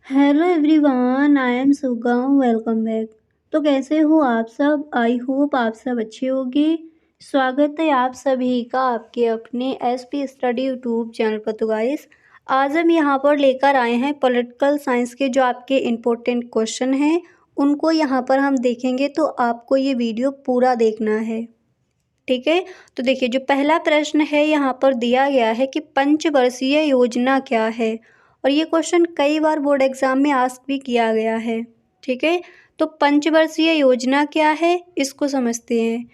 Hello everyone, I am सुगम। Welcome back. तो कैसे हो आप सब? आई होप आप सब अच्छे होंगे। स्वागत है आप सभी का आपके अपने एसपी स्टडी यूट्यूब चैनल पर। तो गाइस, आज हम यहाँ पर लेकर आए हैं पॉलिटिकल साइंस के जो आपके इम्पोर्टेंट क्वेश्चन हैं उनको यहाँ पर हम देखेंगे। तो आपको ये वीडियो पूरा देखना है, ठीक है। तो देखिए, जो पहला प्रश्न है यहाँ पर दिया गया है कि पंचवर्षीय योजना क्या है, और ये क्वेश्चन कई बार बोर्ड एग्जाम में आस्क भी किया गया है, ठीक है। तो पंचवर्षीय योजना क्या है, इसको समझते हैं।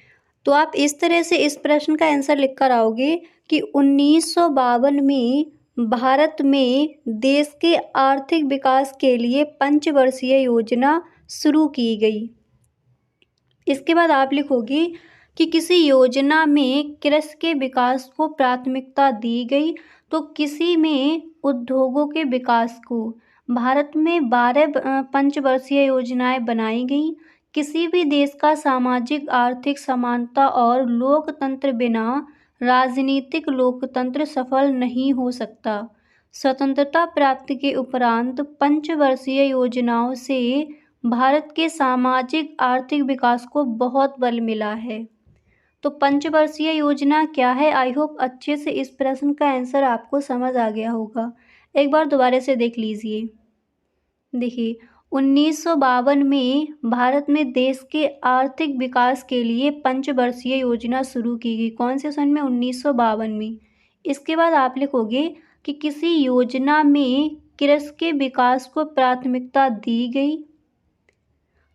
तो आप इस तरह से इस प्रश्न का आंसर लिख कर आओगे कि 1952 में भारत में देश के आर्थिक विकास के लिए पंचवर्षीय योजना शुरू की गई। इसके बाद आप लिखोगे कि किसी योजना में कृषि के विकास को प्राथमिकता दी गई। तो किसी में उद्योगों के विकास को। भारत में 12 पंचवर्षीय योजनाएं बनाई गई। किसी भी देश का सामाजिक आर्थिक समानता और लोकतंत्र बिना राजनीतिक लोकतंत्र सफल नहीं हो सकता। स्वतंत्रता प्राप्ति के उपरांत पंचवर्षीय योजनाओं से भारत के सामाजिक आर्थिक विकास को बहुत बल मिला है। तो पंचवर्षीय योजना क्या है? आई होप अच्छे से इस प्रश्न का आंसर आपको समझ आ गया होगा। एक बार दोबारा से देख लीजिए। देखिए, 1952 में भारत में देश के आर्थिक विकास के लिए पंचवर्षीय योजना शुरू की गई। कौन से सन में? 1952 में। इसके बाद आप लिखोगे कि किसी योजना में कृषि के विकास को प्राथमिकता दी गई।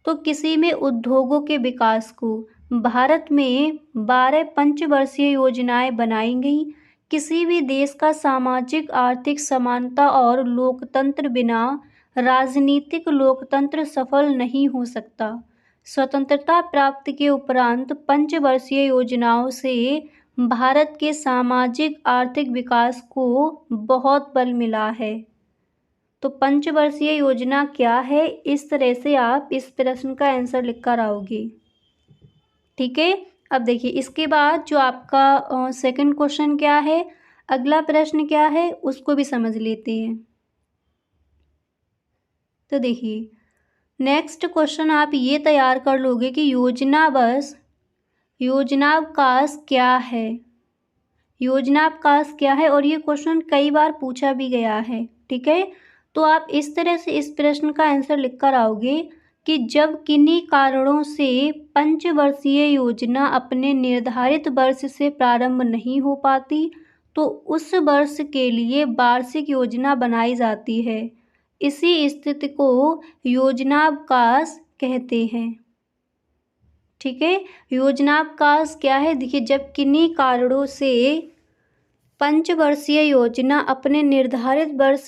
तो किसी में उद्योगों के विकास को। भारत में 12 पंचवर्षीय योजनाएं बनाई गई। किसी भी देश का सामाजिक आर्थिक समानता और लोकतंत्र बिना राजनीतिक लोकतंत्र सफल नहीं हो सकता। स्वतंत्रता प्राप्ति के उपरांत पंचवर्षीय योजनाओं से भारत के सामाजिक आर्थिक विकास को बहुत बल मिला है। तो पंचवर्षीय योजना क्या है, इस तरह से आप इस प्रश्न का आंसर लिख कर आओगे, ठीक है। अब देखिए, इसके बाद जो आपका सेकंड क्वेश्चन क्या है, अगला प्रश्न क्या है, उसको भी समझ लेते हैं। तो देखिए, नेक्स्ट क्वेश्चन आप ये तैयार कर लोगे कि योजनावकाश क्या है। योजनावकाश क्या है, और ये क्वेश्चन कई बार पूछा भी गया है, ठीक है। तो आप इस तरह से इस प्रश्न का आंसर लिख कर आओगे कि जब किन्हीं कारणों से पंचवर्षीय योजना अपने निर्धारित वर्ष से प्रारंभ नहीं हो पाती तो उस वर्ष के लिए वार्षिक योजना बनाई जाती है। इसी स्थिति को योजनावकाश कहते हैं, ठीक है। योजनावकाश क्या है? देखिए, जब किन्हीं कारणों से पंचवर्षीय योजना अपने निर्धारित वर्ष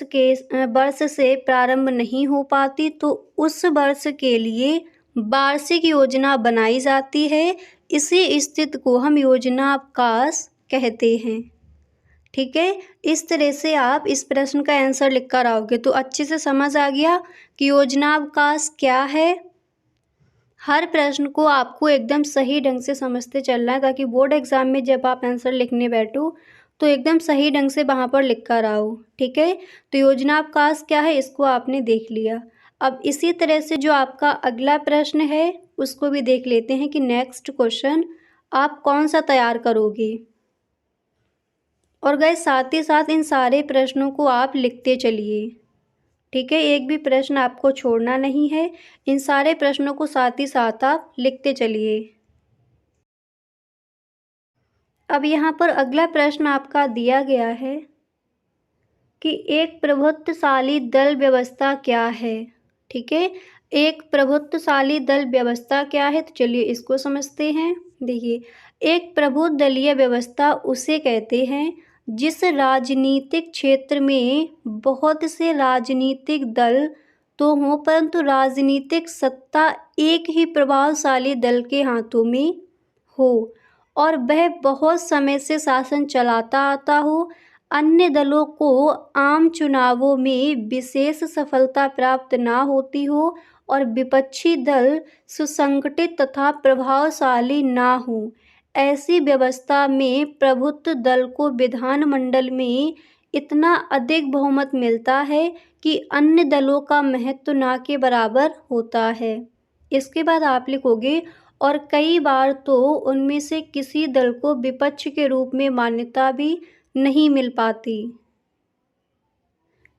से प्रारंभ नहीं हो पाती तो उस वर्ष के लिए वार्षिक योजना बनाई जाती है। इसी स्थिति को हम योजनावकाश कहते हैं, ठीक है। इस तरह से आप इस प्रश्न का आंसर लिख कर आओगे। तो अच्छे से समझ आ गया कि योजनावकाश क्या है। हर प्रश्न को आपको एकदम सही ढंग से समझते चलना है, ताकि बोर्ड एग्जाम में जब आप आंसर लिखने बैठो तो एकदम सही ढंग से वहाँ पर लिख कर आओ, ठीक है। तो योजनावकाश क्या है, इसको आपने देख लिया। अब इसी तरह से जो आपका अगला प्रश्न है उसको भी देख लेते हैं कि नेक्स्ट क्वेश्चन आप कौन सा तैयार करोगे। और गाइस, साथ ही साथ इन सारे प्रश्नों को आप लिखते चलिए, ठीक है। एक भी प्रश्न आपको छोड़ना नहीं है। इन सारे प्रश्नों को साथ ही साथ आप लिखते चलिए। अब यहाँ पर अगला प्रश्न आपका दिया गया है कि एक प्रभुत्वशाली दल व्यवस्था क्या है, ठीक है। एक प्रभुत्वशाली दल व्यवस्था क्या है, तो चलिए इसको समझते हैं। देखिए, एक प्रभुत्व दलीय व्यवस्था उसे कहते हैं जिस राजनीतिक क्षेत्र में बहुत से राजनीतिक दल तो हों परंतु राजनीतिक सत्ता एक ही प्रभावशाली दल के हाथों में हो और वह बहुत समय से शासन चलाता आता हो। अन्य दलों को आम चुनावों में विशेष सफलता प्राप्त ना होती हो और विपक्षी दल सुसंगठित तथा प्रभावशाली ना हो। ऐसी व्यवस्था में प्रभुत्व दल को विधानमंडल में इतना अधिक बहुमत मिलता है कि अन्य दलों का महत्व ना के बराबर होता है। इसके बाद आप लिखोगे और कई बार तो उनमें से किसी दल को विपक्ष के रूप में मान्यता भी नहीं मिल पाती।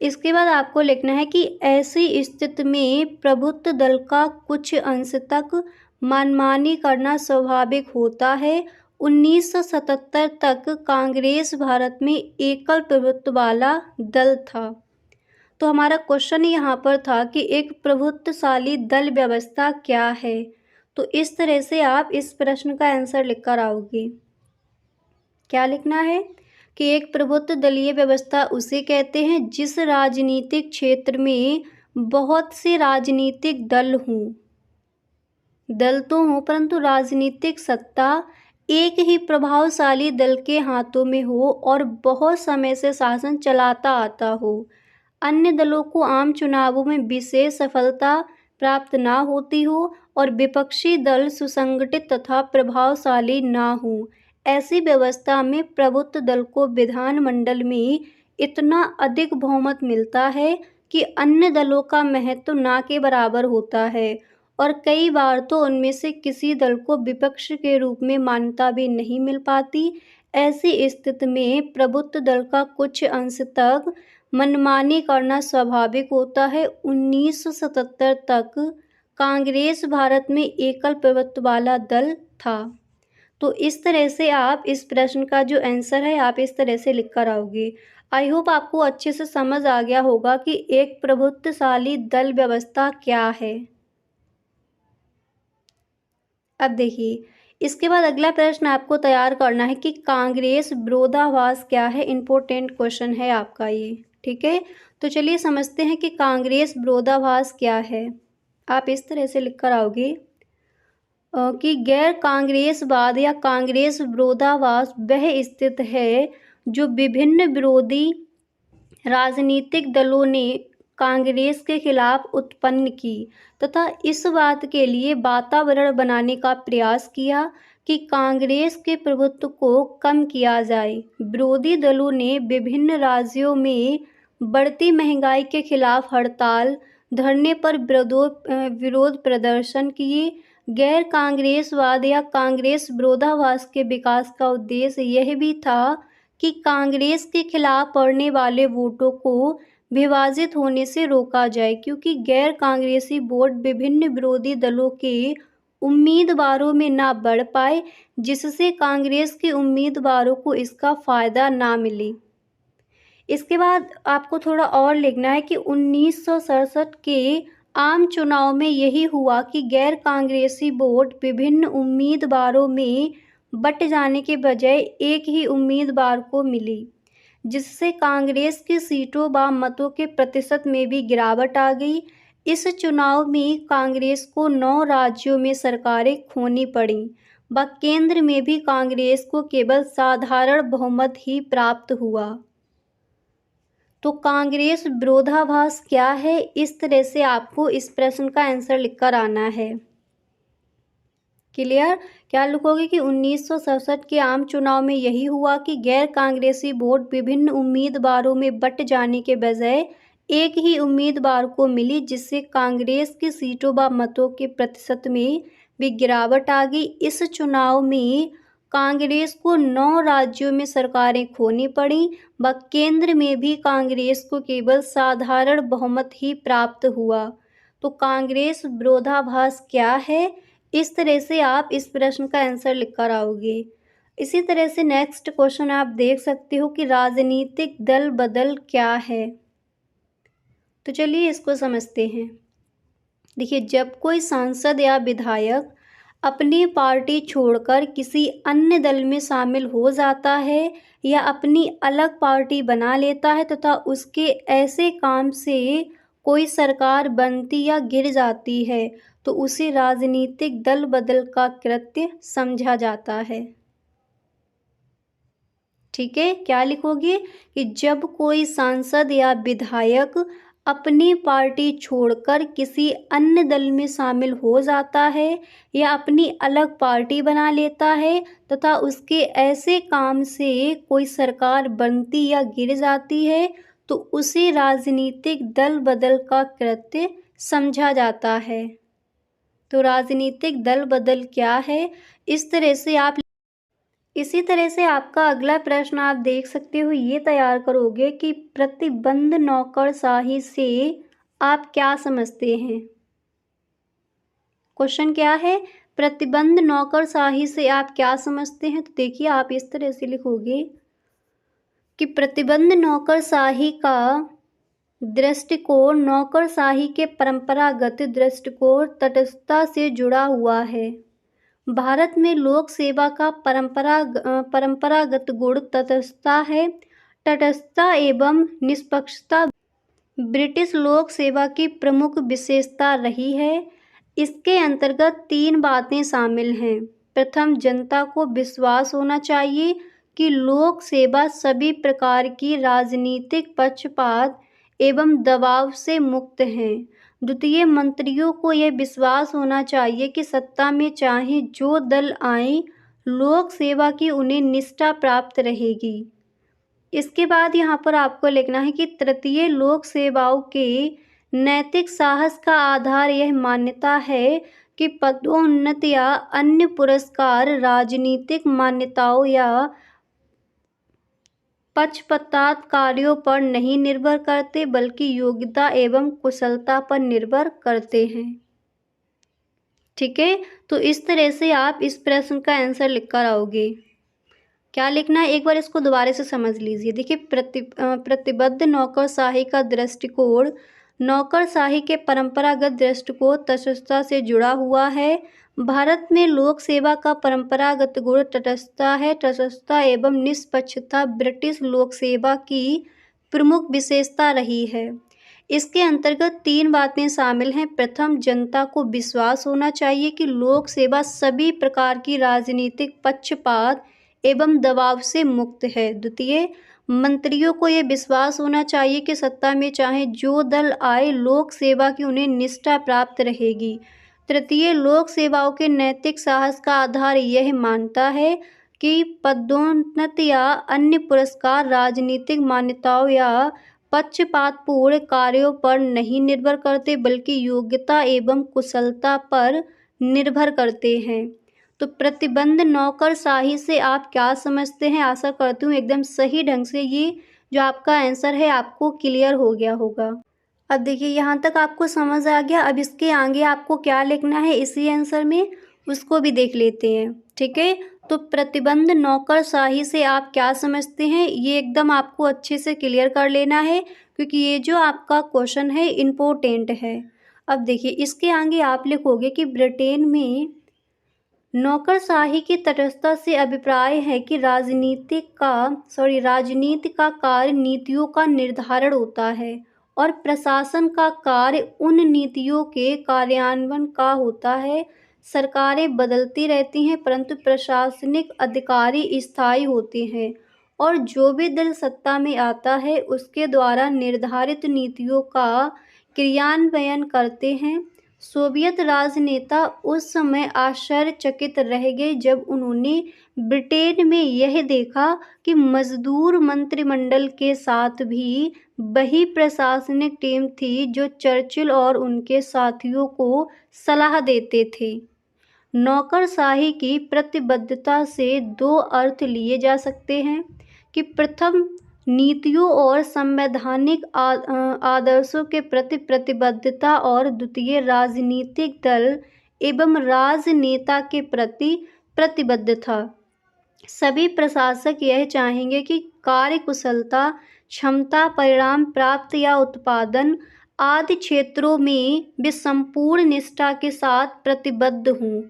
इसके बाद आपको लिखना है कि ऐसी स्थिति में प्रभुत्व दल का कुछ अंश तक मनमानी करना स्वाभाविक होता है। 1977 तक कांग्रेस भारत में एकल प्रभुत्व वाला दल था। तो हमारा क्वेश्चन यहाँ पर था कि एक प्रभुत्वशाली दल व्यवस्था क्या है। तो इस तरह से आप इस प्रश्न का आंसर लिख कर आओगे। क्या लिखना है कि एक प्रभुत्व दलीय व्यवस्था उसे कहते हैं जिस राजनीतिक क्षेत्र में बहुत से राजनीतिक दल हों। दल तो हों परंतु राजनीतिक सत्ता एक ही प्रभावशाली दल के हाथों में हो और बहुत समय से शासन चलाता आता हो। अन्य दलों को आम चुनावों में विशेष सफलता प्राप्त ना होती हो और विपक्षी दल सुसंगठित तथा प्रभावशाली ना हो। ऐसी व्यवस्था में प्रभुत्व दल को विधानमंडल में इतना अधिक बहुमत मिलता है कि अन्य दलों का महत्व ना के बराबर होता है और कई बार तो उनमें से किसी दल को विपक्ष के रूप में मान्यता भी नहीं मिल पाती। ऐसी स्थिति में प्रभुत्व दल का कुछ अंश तक मनमानी करना स्वाभाविक होता है। 1977 तक कांग्रेस भारत में एकल प्रभुत्व वाला दल था। तो इस तरह से आप इस प्रश्न का जो आंसर है आप इस तरह से लिख कर आओगे। आई होप आपको अच्छे से समझ आ गया होगा कि एक प्रभुत्वशाली दल व्यवस्था क्या है। अब देखिए इसके बाद अगला प्रश्न आपको तैयार करना है कि कांग्रेस विरोधाभास क्या है। इम्पोर्टेंट क्वेश्चन है आपका ये, ठीक है। तो चलिए समझते हैं कि कांग्रेस विरोधाभास क्या है। आप इस तरह से लिख कर आओगे कि गैर कांग्रेसवाद या कांग्रेस विरोधाभास वह स्थिति है जो विभिन्न विरोधी राजनीतिक दलों ने कांग्रेस के खिलाफ उत्पन्न की तथा इस बात के लिए वातावरण बनाने का प्रयास किया कि कांग्रेस के प्रभुत्व को कम किया जाए। विरोधी दलों ने विभिन्न राज्यों में बढ़ती महंगाई के खिलाफ हड़ताल, धरने पर विरोध प्रदर्शन किए। गैर कांग्रेसवाद या कांग्रेस विरोधाभास के विकास का उद्देश्य यह भी था कि कांग्रेस के खिलाफ पड़ने वाले वोटों को विभाजित होने से रोका जाए, क्योंकि गैर कांग्रेसी वोट विभिन्न विरोधी दलों के उम्मीदवारों में ना बढ़ पाए, जिससे कांग्रेस के उम्मीदवारों को इसका फायदा ना मिले। इसके बाद आपको थोड़ा और लिखना है कि 1967 के आम चुनाव में यही हुआ कि गैर कांग्रेसी वोट विभिन्न उम्मीदवारों में बट जाने के बजाय एक ही उम्मीदवार को मिली, जिससे कांग्रेस की सीटों व मतों के प्रतिशत में भी गिरावट आ गई। इस चुनाव में कांग्रेस को 9 राज्यों में सरकारें खोनी पड़ीं व केंद्र में भी कांग्रेस को केवल साधारण बहुमत ही प्राप्त हुआ। तो कांग्रेस विरोधाभास क्या है, इस तरह से आपको इस प्रश्न का आंसर लिखकर आना है। क्लियर? क्या लिखोगे कि 1967 के आम चुनाव में यही हुआ कि गैर कांग्रेसी वोट विभिन्न उम्मीदवारों में बट जाने के बजाय एक ही उम्मीदवार को मिली, जिससे कांग्रेस की सीटों व मतों के प्रतिशत में भी गिरावट आ गई। इस चुनाव में कांग्रेस को 9 राज्यों में सरकारें खोनी पड़ी व केंद्र में भी कांग्रेस को केवल साधारण बहुमत ही प्राप्त हुआ। तो कांग्रेस विरोधाभास क्या है, इस तरह से आप इस प्रश्न का आंसर लिख कर आओगे। इसी तरह से नेक्स्ट क्वेश्चन आप देख सकते हो कि राजनीतिक दल बदल क्या है। तो चलिए इसको समझते हैं। देखिए, जब कोई सांसद या विधायक अपनी पार्टी छोड़कर किसी अन्य दल में शामिल हो जाता है या अपनी अलग पार्टी बना लेता है तथा उसके ऐसे काम से कोई सरकार बनती या गिर जाती है, तो उसे राजनीतिक दल बदल का कृत्य समझा जाता है। ठीक है, क्या लिखोगे कि जब कोई सांसद या विधायक अपनी पार्टी छोड़कर किसी अन्य दल में शामिल हो जाता है या अपनी अलग पार्टी बना लेता है तथा उसके ऐसे काम से कोई सरकार बनती या गिर जाती है, तो उसे राजनीतिक दल बदल का कृत्य समझा जाता है। तो राजनीतिक दल बदल क्या है, इसी तरह से आपका अगला प्रश्न आप देख सकते हो, ये तैयार करोगे कि प्रतिबंध नौकरशाही से आप क्या समझते हैं। क्वेश्चन क्या है, प्रतिबंध नौकरशाही से आप क्या समझते हैं। तो देखिए आप इस तरह से लिखोगे कि प्रतिबंध नौकरशाही का दृष्टिकोण नौकरशाही के परंपरागत दृष्टिकोण तटस्थता से जुड़ा हुआ है। भारत में लोक सेवा का परंपरागत गुण तटस्थता है। तटस्थता एवं निष्पक्षता ब्रिटिश लोक सेवा की प्रमुख विशेषता रही है। इसके अंतर्गत 3 बातें शामिल हैं। प्रथम, जनता को विश्वास होना चाहिए कि लोक सेवा सभी प्रकार की राजनीतिक पक्षपात एवं दबाव से मुक्त है। द्वितीय, मंत्रियों को यह विश्वास होना चाहिए कि सत्ता में चाहे जो दल आए, लोक सेवा की उन्हें निष्ठा प्राप्त रहेगी। इसके बाद यहाँ पर आपको लिखना है कि तृतीय, लोक सेवाओं के नैतिक साहस का आधार यह मान्यता है कि पदोन्नति या अन्य पुरस्कार राजनीतिक मान्यताओं या पक्षपात कार्यों पर नहीं निर्भर करते, बल्कि योग्यता एवं कुशलता पर निर्भर करते हैं। ठीक है, तो इस तरह से आप इस प्रश्न का आंसर लिख कर आओगे। क्या लिखना है, एक बार इसको दोबारा से समझ लीजिए। देखिए, प्रतिबद्ध नौकरशाही का दृष्टिकोण नौकरशाही के परंपरागत दृष्टिकोण तटस्थता से जुड़ा हुआ है। भारत में लोक सेवा का परंपरागत गुण तटस्थता है। तटस्थता एवं निष्पक्षता ब्रिटिश लोक सेवा की प्रमुख विशेषता रही है। इसके अंतर्गत 3 बातें शामिल हैं। प्रथम, जनता को विश्वास होना चाहिए कि लोक सेवा सभी प्रकार की राजनीतिक पक्षपात एवं दबाव से मुक्त है। द्वितीय, मंत्रियों को यह विश्वास होना चाहिए कि सत्ता में चाहे जो दल आए, लोक सेवा की उन्हें निष्ठा प्राप्त रहेगी। तृतीय, लोक सेवाओं के नैतिक साहस का आधार यह मानता है कि पदोन्नति या अन्य पुरस्कार राजनीतिक मान्यताओं या पक्षपातपूर्ण कार्यों पर नहीं निर्भर करते, बल्कि योग्यता एवं कुशलता पर निर्भर करते हैं। तो प्रतिबंध नौकरशाही से आप क्या समझते हैं। आशा करती हूँ एकदम सही ढंग से ये जो आपका आंसर है आपको क्लियर हो गया होगा। अब देखिए यहाँ तक आपको समझ आ गया। अब इसके आगे आपको क्या लिखना है इसी आंसर में, उसको भी देख लेते हैं। ठीक है, तो प्रतिबंध नौकरशाही से आप क्या समझते हैं, ये एकदम आपको अच्छे से क्लियर कर लेना है, क्योंकि ये जो आपका क्वेश्चन है इम्पोर्टेंट है। अब देखिए इसके आगे आप लिखोगे कि ब्रिटेन में नौकरशाही की तटस्थता से अभिप्राय है कि राजनीति का कार्य नीतियों का निर्धारण होता है और प्रशासन का कार्य उन नीतियों के कार्यान्वयन का होता है। सरकारें बदलती रहती हैं, परंतु प्रशासनिक अधिकारी स्थायी होते हैं और जो भी दल सत्ता में आता है उसके द्वारा निर्धारित नीतियों का क्रियान्वयन करते हैं। सोवियत राजनेता उस समय आश्चर्यचकित रह गए जब उन्होंने ब्रिटेन में यह देखा कि मजदूर मंत्रिमंडल के साथ भी वही प्रशासनिक टीम थी जो चर्चिल और उनके साथियों को सलाह देते थे। नौकरशाही की प्रतिबद्धता से 2 अर्थ लिए जा सकते हैं कि प्रथम, नीतियों और संवैधानिक आदर्शों के प्रति प्रतिबद्धता और द्वितीय, राजनीतिक दल एवं राजनेता के प्रति प्रतिबद्धता। सभी प्रशासक यह चाहेंगे कि कार्यकुशलता, क्षमता, परिणाम प्राप्त या उत्पादन आदि क्षेत्रों में वे संपूर्ण निष्ठा के साथ प्रतिबद्ध हों।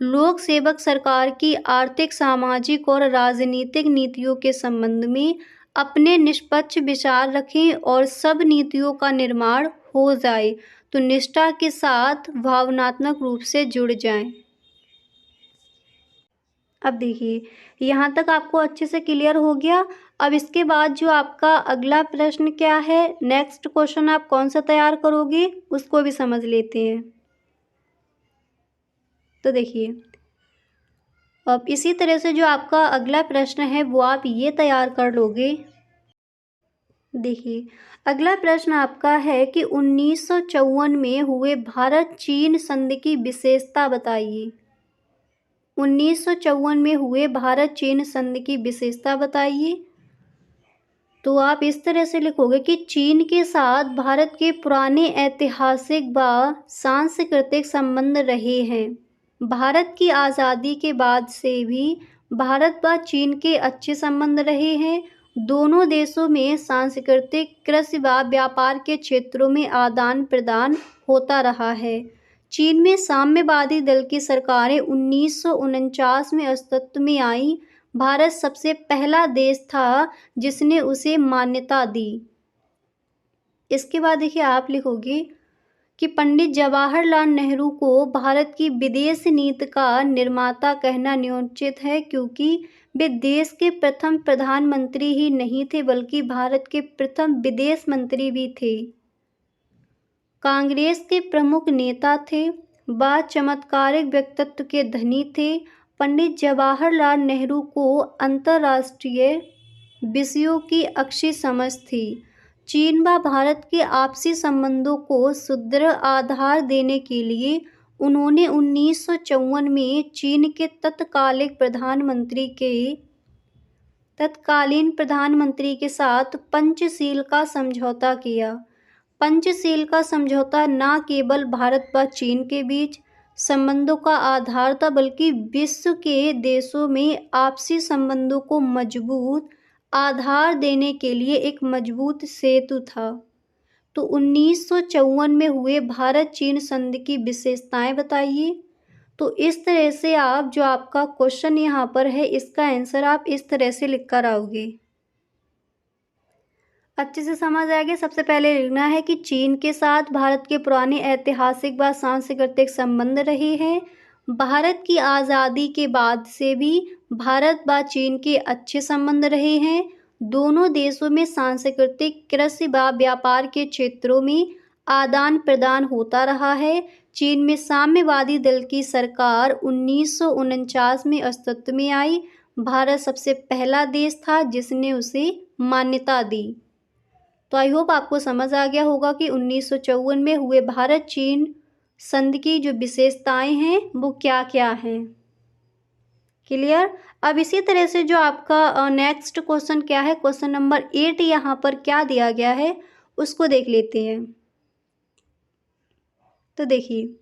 लोक सेवक सरकार की आर्थिक, सामाजिक और राजनीतिक नीतियों के संबंध में अपने निष्पक्ष विचार रखें और सब नीतियों का निर्माण हो जाए तो निष्ठा के साथ भावनात्मक रूप से जुड़ जाएं। अब देखिए यहाँ तक आपको अच्छे से क्लियर हो गया। अब इसके बाद जो आपका अगला प्रश्न क्या है, नेक्स्ट क्वेश्चन आप कौन सा तैयार करोगे उसको भी समझ लेते हैं। तो देखिए अब इसी तरह से जो आपका अगला प्रश्न है वो आप ये तैयार कर लोगे देखिए, अगला प्रश्न आपका है कि 1954 में हुए भारत चीन संधि की विशेषता बताइए। 1954 में हुए भारत चीन संधि की विशेषता बताइए। तो आप इस तरह से लिखोगे कि चीन के साथ भारत के पुराने ऐतिहासिक व सांस्कृतिक संबंध रहे हैं। भारत की आज़ादी के बाद से भी भारत व चीन के अच्छे संबंध रहे हैं। दोनों देशों में सांस्कृतिक, कृषि व व्यापार के क्षेत्रों में आदान प्रदान होता रहा है। चीन में साम्यवादी दल की सरकारें 1949 में अस्तित्व में आई। भारत सबसे पहला देश था जिसने उसे मान्यता दी। इसके बाद देखिए आप लिखोगे कि पंडित जवाहरलाल नेहरू को भारत की विदेश नीति का निर्माता कहना न्योचित है, क्योंकि वे देश के प्रथम प्रधानमंत्री ही नहीं थे बल्कि भारत के प्रथम विदेश मंत्री भी थे। कांग्रेस के प्रमुख नेता थे, व चमत्कारिक व्यक्तित्व के धनी थे। पंडित जवाहरलाल नेहरू को अंतर्राष्ट्रीय विषयों की अच्छी समझ थी। चीन व भारत के आपसी संबंधों को सुदृढ़ आधार देने के लिए उन्होंने 1954 में चीन के तत्कालीन प्रधानमंत्री के साथ पंचशील का समझौता किया। पंचशील का समझौता न केवल भारत व चीन के बीच संबंधों का आधार था बल्कि विश्व के देशों में आपसी संबंधों को मजबूत आधार देने के लिए एक मजबूत सेतु था। तो 1954 में हुए भारत चीन संधि की विशेषताएं बताइए। तो इस तरह से आप जो आपका क्वेश्चन यहाँ पर है इसका आंसर आप इस तरह से लिख कर आओगे। अच्छे से समझ आएगा। सबसे पहले लिखना है कि चीन के साथ भारत के पुराने ऐतिहासिक व सांस्कृतिक संबंध रहे हैं। भारत की आज़ादी के बाद से भी भारत व चीन के अच्छे संबंध रहे हैं। दोनों देशों में सांस्कृतिक, कृषि व व्यापार के क्षेत्रों में आदान प्रदान होता रहा है। चीन में साम्यवादी दल की सरकार 1949 में अस्तित्व में आई। भारत सबसे पहला देश था जिसने उसे मान्यता दी। तो आई होप आपको समझ आ गया होगा कि 1954 में हुए भारत चीन संधि की जो विशेषताएं हैं वो क्या क्या हैं। क्लियर। अब इसी तरह से जो आपका नेक्स्ट क्वेश्चन क्या है, क्वेश्चन नंबर 8 यहाँ पर क्या दिया गया है उसको देख लेते हैं। तो देखिए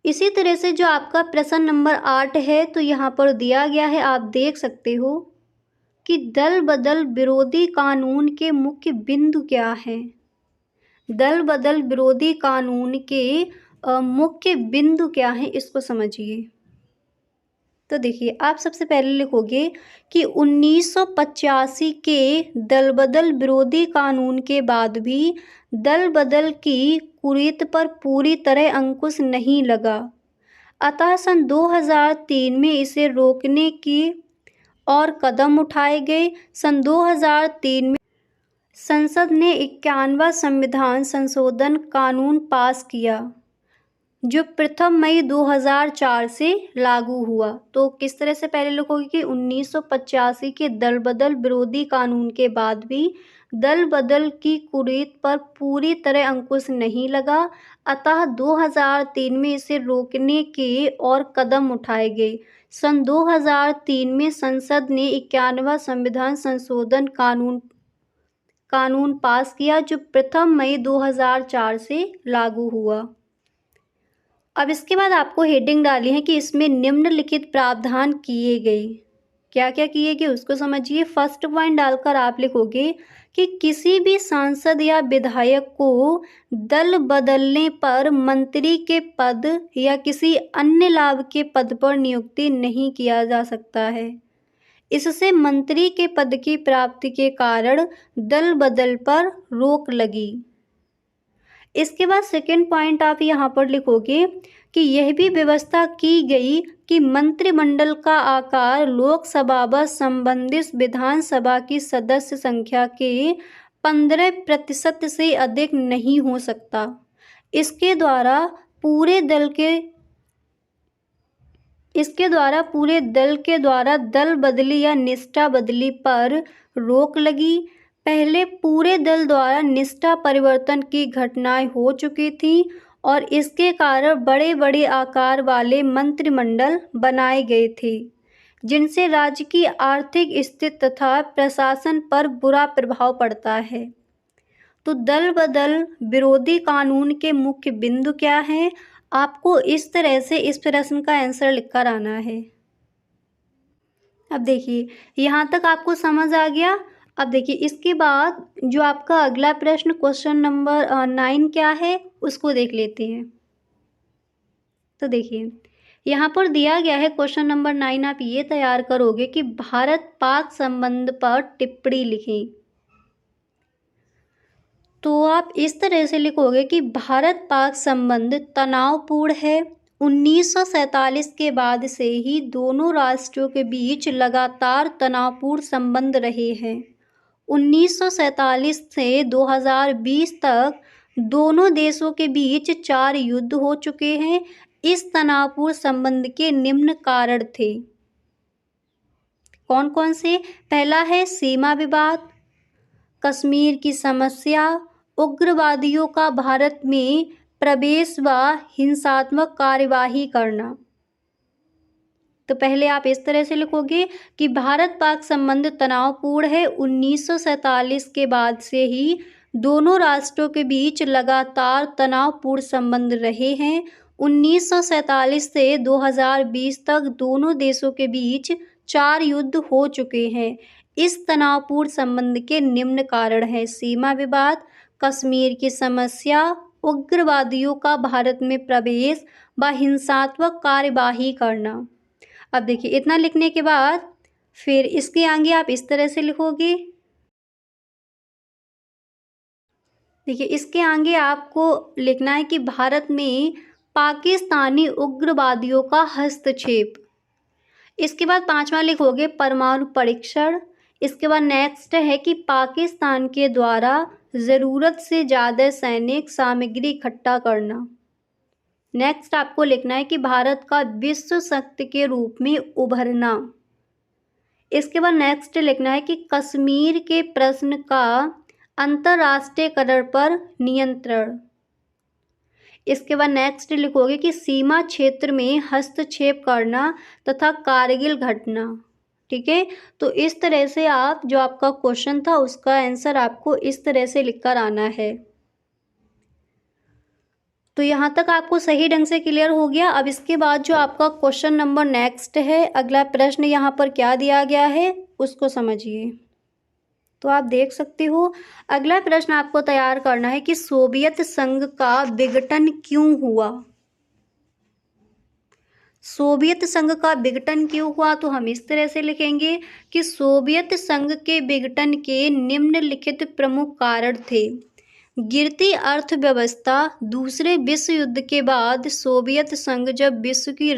इसी तरह से जो आपका प्रश्न नंबर 8 है तो यहाँ पर दिया गया है, आप देख सकते हो कि दल बदल विरोधी कानून के मुख्य बिंदु क्या हैं। दल बदल विरोधी कानून के मुख्य बिंदु क्या हैं इसको समझिए। तो देखिए आप सबसे पहले लिखोगे कि 1985 के दल बदल विरोधी कानून के बाद भी दल बदल की कुरीति पर पूरी तरह अंकुश नहीं लगा, अतः सन 2003 में इसे रोकने की और कदम उठाए गए। सन 2003 में संसद ने 51वां संविधान संशोधन कानून पास किया जो प्रथम मई 2004 से लागू हुआ। तो किस तरह से पहले लिखोगे कि 1985 के दल बदल विरोधी कानून के बाद भी दल बदल की कुरीति पर पूरी तरह अंकुश नहीं लगा, अतः 2003 में इसे रोकने के और कदम उठाए गए। सन 2003 में संसद ने 51वां संविधान संशोधन कानून पास किया जो प्रथम मई 2004 से लागू हुआ। अब इसके बाद आपको हेडिंग डाली है कि इसमें निम्नलिखित प्रावधान किए गए। क्या क्या किए गए उसको समझिए। फर्स्ट पॉइंट डालकर आप लिखोगे कि किसी भी सांसद या विधायक को दल बदलने पर मंत्री के पद या किसी अन्य लाभ के पद पर नियुक्ति नहीं किया जा सकता है। इससे मंत्री के पद की प्राप्ति के कारण दल बदल पर रोक लगी। इसके बाद सेकंड पॉइंट आप यहाँ पर लिखोगे कि यह भी व्यवस्था की गई कि मंत्रिमंडल का आकार लोकसभा व संबंधित विधानसभा की सदस्य संख्या के 15% से अधिक नहीं हो सकता। इसके द्वारा पूरे दल के द्वारा दल बदली या निष्ठा बदली पर रोक लगी। पहले पूरे दल द्वारा निष्ठा परिवर्तन की घटनाएं हो चुकी थीं और इसके कारण बड़े-बड़े आकार वाले मंत्रिमंडल बनाए गए थे, जिनसे राज्य की आर्थिक स्थिति तथा प्रशासन पर बुरा प्रभाव पड़ता है। तो दल बदल विरोधी कानून के मुख्य बिंदु क्या हैं? आपको इस तरह से इस प्रश्न का आंसर लिखकर आना है। अब देखिए, यहाँ तक आपको समझ आ गया। अब देखिए, इसके बाद जो आपका अगला प्रश्न क्वेश्चन नंबर 9 क्या है, उसको देख लेते हैं। तो देखिए, यहाँ पर दिया गया है क्वेश्चन नंबर 9, आप ये तैयार करोगे कि भारत पाक संबंध पर टिप्पणी लिखें। तो आप इस तरह से लिखोगे कि भारत पाक संबंध तनावपूर्ण है। 1947 के बाद से ही दोनों राष्ट्रों के बीच लगातार तनावपूर्ण संबंध रहे हैं। 1947 से 2020 तक दोनों देशों के बीच 4 युद्ध हो चुके हैं। इस तनावपूर्ण संबंध के निम्न कारण थे। कौन कौन से? पहला है सीमा विवाद, कश्मीर की समस्या, उग्रवादियों का भारत में प्रवेश व हिंसात्मक कार्यवाही करना। तो पहले आप इस तरह से लिखोगे कि भारत पाक संबंध तनावपूर्ण है। 1947 के बाद से ही दोनों राष्ट्रों के बीच लगातार तनावपूर्ण संबंध रहे हैं। 1947 से 2020 तक दोनों देशों के बीच 4 युद्ध हो चुके हैं। इस तनावपूर्ण संबंध के निम्न कारण हैं: सीमा विवाद, कश्मीर की समस्या, उग्रवादियों का भारत में प्रवेश व हिंसात्मक कार्यवाही करना। अब देखिए, इतना लिखने के बाद फिर इसके आगे आप इस तरह से लिखोगे। देखिए, इसके आगे आपको लिखना है कि भारत में पाकिस्तानी उग्रवादियों का हस्तक्षेप। इसके बाद 5वां लिखोगे परमाणु परीक्षण। इसके बाद नेक्स्ट है कि पाकिस्तान के द्वारा ज़रूरत से ज़्यादा सैनिक सामग्री इकट्ठा करना। नेक्स्ट आपको लिखना है कि भारत का विश्व शक्ति के रूप में उभरना। इसके बाद नेक्स्ट लिखना है कि कश्मीर के प्रश्न का अंतर्राष्ट्रीयकरण पर नियंत्रण। इसके बाद नेक्स्ट लिखोगे कि सीमा क्षेत्र में हस्तक्षेप करना तथा कारगिल घटना। ठीक है, तो इस तरह से आप जो आपका क्वेश्चन था उसका आंसर आपको इस तरह से लिखकर आना है। तो यहाँ तक आपको सही ढंग से क्लियर हो गया। अब इसके बाद जो आपका क्वेश्चन नंबर नेक्स्ट है, अगला प्रश्न यहाँ पर क्या दिया गया है उसको समझिए। तो आप देख सकते हो, अगला प्रश्न आपको तैयार करना है कि सोवियत संघ का विघटन क्यों हुआ। सोवियत संघ का विघटन क्यों हुआ? तो हम इस तरह से लिखेंगे कि सोवियत संघ के विघटन के निम्नलिखित प्रमुख कारण थे: गिरती अर्थव्यवस्था। दूसरे विश्व युद्ध के बाद सोवियत संघ जब विश्व की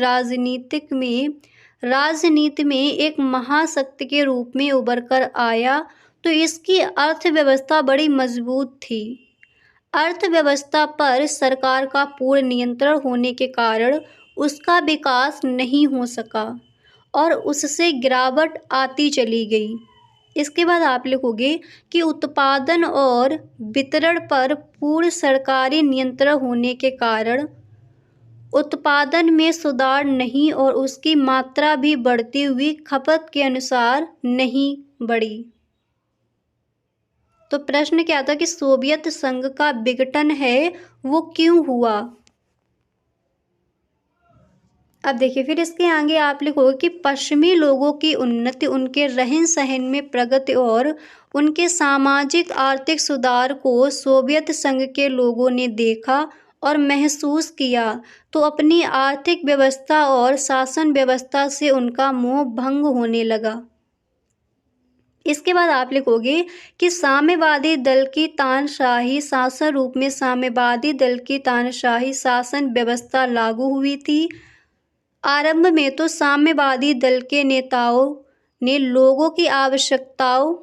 राजनीति में एक महाशक्ति के रूप में उभर कर आया तो इसकी अर्थव्यवस्था बड़ी मजबूत थी। अर्थव्यवस्था पर सरकार का पूर्ण नियंत्रण होने के कारण उसका विकास नहीं हो सका और उससे गिरावट आती चली गई। इसके बाद आप लिखोगे कि उत्पादन और वितरण पर पूर्ण सरकारी नियंत्रण होने के कारण उत्पादन में सुधार नहीं और उसकी मात्रा भी बढ़ती हुई खपत के अनुसार नहीं बढ़ी। तो प्रश्न क्या था कि सोवियत संघ का विघटन है वो क्यों हुआ। अब देखिए, फिर इसके आगे आप लिखोगे कि पश्चिमी लोगों की उन्नति, उनके रहन सहन में प्रगति और उनके सामाजिक आर्थिक सुधार को सोवियत संघ के लोगों ने देखा और महसूस किया, तो अपनी आर्थिक व्यवस्था और शासन व्यवस्था से उनका मोह भंग होने लगा। इसके बाद आप लिखोगे कि साम्यवादी दल की तानाशाही शासन रूप में साम्यवादी दल की तानाशाही शासन व्यवस्था लागू हुई थी। आरंभ में तो साम्यवादी दल के नेताओं ने लोगों की आवश्यकताओं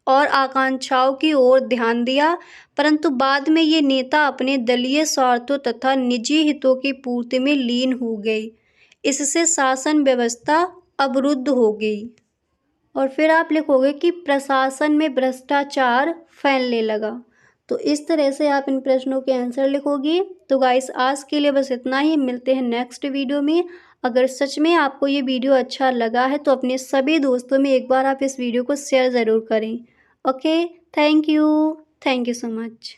और आकांक्षाओं की ओर ध्यान दिया, परंतु बाद में ये नेता अपने दलीय स्वार्थों तथा निजी हितों की पूर्ति में लीन हो गए। इससे शासन व्यवस्था अवरुद्ध हो गई। और फिर आप लिखोगे कि प्रशासन में भ्रष्टाचार फैलने लगा। तो इस तरह से आप इन प्रश्नों के आंसर लिखोगी। तो गाइस आज के लिए बस इतना ही, मिलते हैं नेक्स्ट वीडियो में। अगर सच में आपको ये वीडियो अच्छा लगा है तो अपने सभी दोस्तों में एक बार आप इस वीडियो को शेयर ज़रूर करें। Okay, thank you so much.